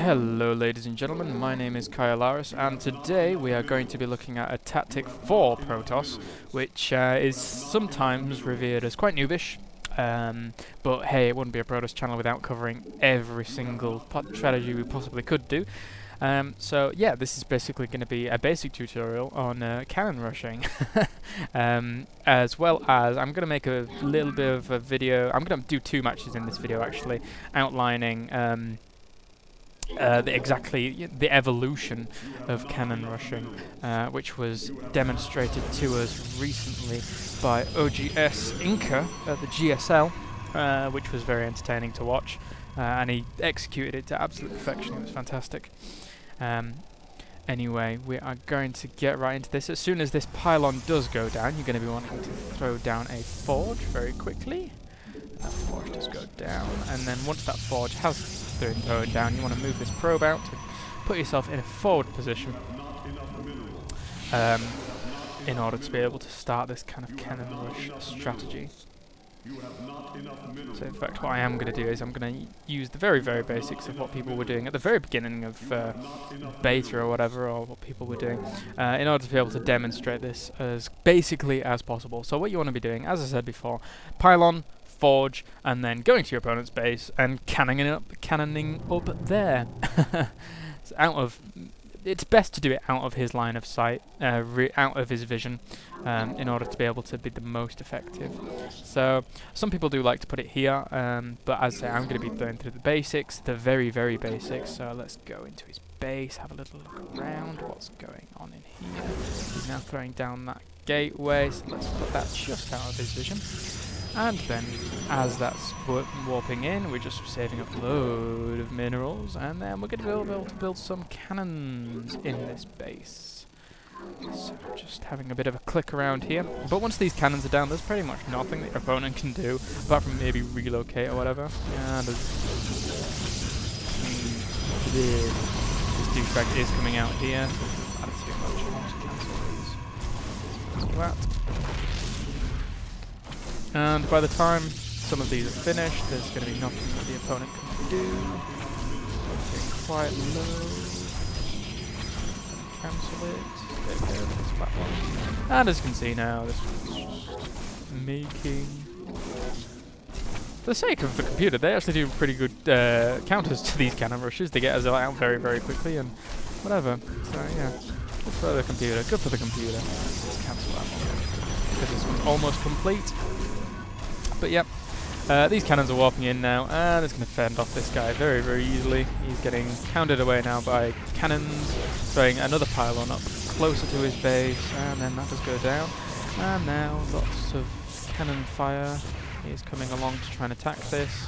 Hello ladies and gentlemen, my name is Kael, and today we are going to be looking at a tactic for Protoss, which is sometimes revered as quite noobish, but hey, it wouldn't be a Protoss channel without covering every single strategy we possibly could do. So yeah, this is basically going to be a basic tutorial on cannon rushing, as well as I'm going to make a little bit of a video. I'm going to do two matches in this video actually, outlining the evolution of cannon rushing, which was demonstrated to us recently by OGS Inca at the GSL, which was very entertaining to watch, and he executed it to absolute perfection. It was fantastic. Anyway, we are going to get right into this. As soon as this pylon does go down, you're going to be wanting to throw down a forge very quickly. That forge does go down, and then once that forge has been thrown down, you want to move this probe out to put yourself in a forward position in order to be able to start this kind of cannon rush strategy. So in fact what I am going to do is I'm going to use the very basics of what people were doing at the very beginning of beta or whatever, or what people were doing, in order to be able to demonstrate this as basically as possible. So what you want to be doing, as I said before, pylon, forge, and then going to your opponent's base and cannoning up there. It's best to do it out of his line of sight, out of his vision, in order to be able to be the most effective. So some people do like to put it here, but as I say, I'm going to be going through the basics, the very basics. So let's go into his base, have a little look around what's going on in here. He's now throwing down that gateway, so let's put that just out of his vision. And then, as that's warping in, we're just saving up a load of minerals, and then we're going to be able to build some cannons in this base. So, just having a bit of a click around here. But once these cannons are down, there's pretty much nothing that your opponent can do, apart from maybe relocate or whatever. Yeah, this douchebag is coming out here. Not too much. I want to cancel these. Cancel that. And by the time some of these are finished, there's going to be nothing that the opponent can do. Getting quite low. Cancel it. There we go, this flat one. And as you can see now, this one's just making... For the sake of the computer, they actually do pretty good counters to these cannon rushes. They get us out very quickly and whatever. So yeah, good for the computer. Good for the computer. Let's cancel that one because this one's almost complete. But yep, these cannons are warping in now, and it's going to fend off this guy very easily. He's getting pounded away now by cannons, throwing another pylon up closer to his base, and then that does go down. And now lots of cannon fire. He's coming along to try and attack this.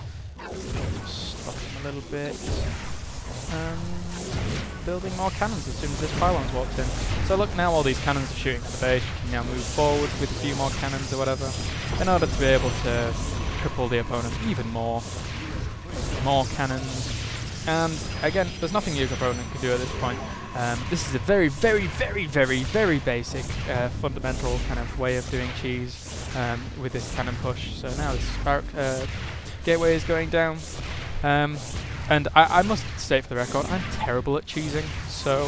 Just stop him a little bit. Building more cannons as soon as this pylon's walked in. So look, now all these cannons are shooting at the base. You can now move forward with a few more cannons or whatever, in order to be able to cripple the opponent even more. More cannons. And again, there's nothing your opponent can do at this point. This is a very basic, fundamental kind of way of doing cheese with this cannon push. So now this gateway is going down. And I must state for the record, I'm terrible at cheesing, so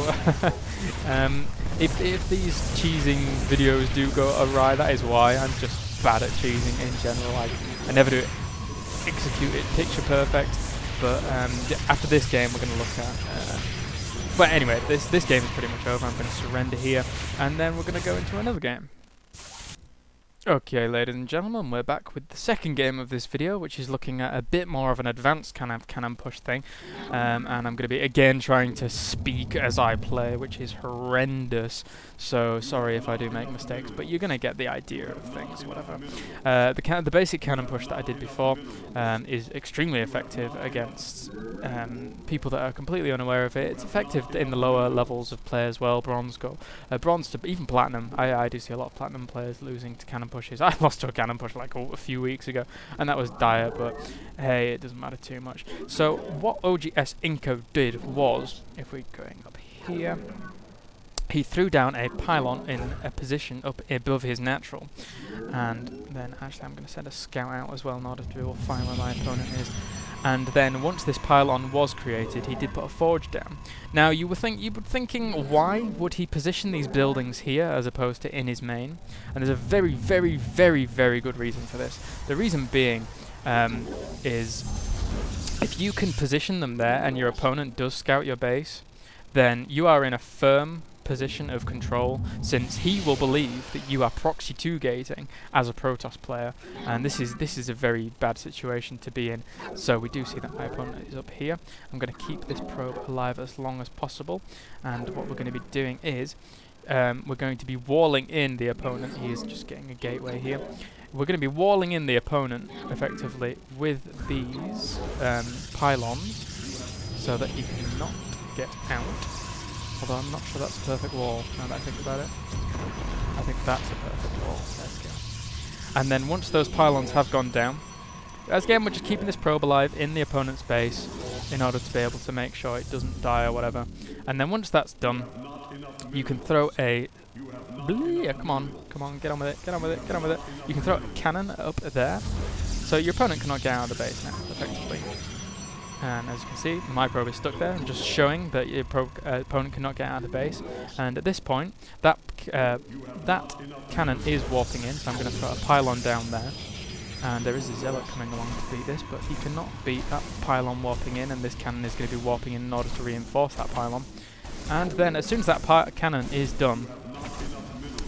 if these cheesing videos do go awry, that is why. I'm just bad at cheesing in general. I never do it, execute it picture perfect, but after this game we're going to look at... but anyway, this game is pretty much over. I'm going to surrender here, and then we're going to go into another game. Okay, ladies and gentlemen, we're back with the second game of this video, which is looking at a bit more of an advanced kind of cannon push thing, and I'm going to be again trying to speak as I play, which is horrendous, so sorry if I do make mistakes, but you're going to get the idea of things, whatever. The basic cannon push that I did before is extremely effective against people that are completely unaware of it. It's effective in the lower levels of play as well, bronze to even platinum. I do see a lot of platinum players losing to cannon pushes. I lost to a cannon push like a few weeks ago, and that was dire, but hey, it doesn't matter too much. So what OGS Inca did was, if we're going up here, he threw down a pylon in a position up above his natural, and then actually I'm going to send a scout out as well in order to be able to find where my opponent is. And then once this pylon was created, he did put a forge down. Now you would thinking, why would he position these buildings here as opposed to in his main? And there's a very, very, very, very good reason for this. The reason being is if you can position them there and your opponent does scout your base, then you are in a firm position of control, since he will believe that you are proxy 2-gating as a Protoss player, and this is a very bad situation to be in. So we do see that my opponent is up here. I'm going to keep this probe alive as long as possible, and what we're going to be doing is we're going to be walling in the opponent. He is just getting a gateway here. We're going to be walling in the opponent effectively with these pylons so that he cannot get out. Although I'm not sure that's a perfect wall, now that I think about it. I think that's a perfect wall. There we go. And then once those pylons have gone down, as again we're just keeping this probe alive in the opponent's base in order to be able to make sure it doesn't die or whatever. And then once that's done, you can throw a... Yeah, come on, get on with it, get on with it, get on with it. You can throw a cannon up there, so your opponent cannot get out of the base now, effectively. And as you can see, my probe is stuck there. I'm just showing that your opponent cannot get out of the base. And at this point, that cannon is warping in, so I'm going to throw a pylon down there. And there is a zealot coming along to beat this, but he cannot beat that pylon warping in, and this cannon is going to be warping in order to reinforce that pylon. And then as soon as that cannon is done,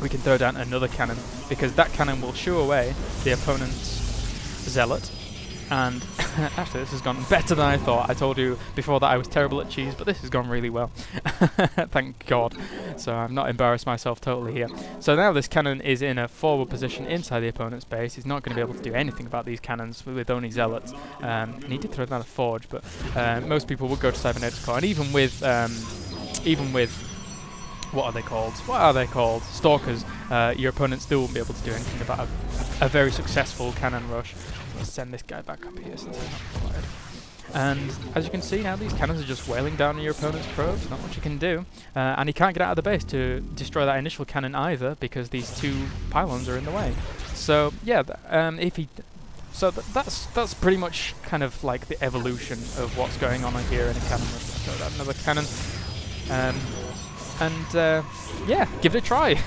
we can throw down another cannon, because that cannon will shoo away the opponent's zealot. And actually, this has gone better than I thought. I told you before that I was terrible at cheese, but this has gone really well. Thank God. So I've not embarrassed myself totally here. So now this cannon is in a forward position inside the opponent's base. He's not going to be able to do anything about these cannons with only zealots. And he did throw down a forge, but most people would go to Cybernetics Core. And even with what are they called? What are they called? Stalkers. Your opponent still won't be able to do anything about a very successful cannon rush. Let's send this guy back up here since he's not required. And as you can see now, these cannons are just wailing down on your opponent's probes. Not much you can do. And he can't get out of the base to destroy that initial cannon either, because these two pylons are in the way. So yeah, that's pretty much kind of like the evolution of what's going on here in a cannon rush. Let's go with another cannon. Yeah, give it a try.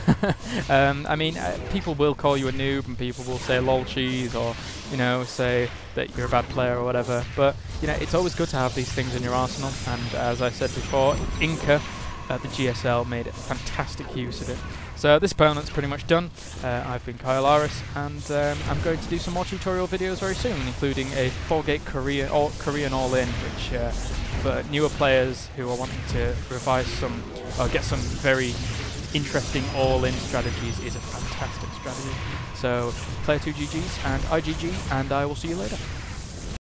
I mean, people will call you a noob, and people will say lol cheese, or, you know, say that you're a bad player or whatever. But, you know, it's always good to have these things in your arsenal. And as I said before, Inca at the GSL made fantastic use of it. So this opponent's pretty much done. I've been Kael, and I'm going to do some more tutorial videos very soon, including a 4-gate Korean all-in, which for newer players who are wanting to revise some, or get some very interesting all-in strategies, is a fantastic strategy. So player 2 GGs and IGG, and I will see you later.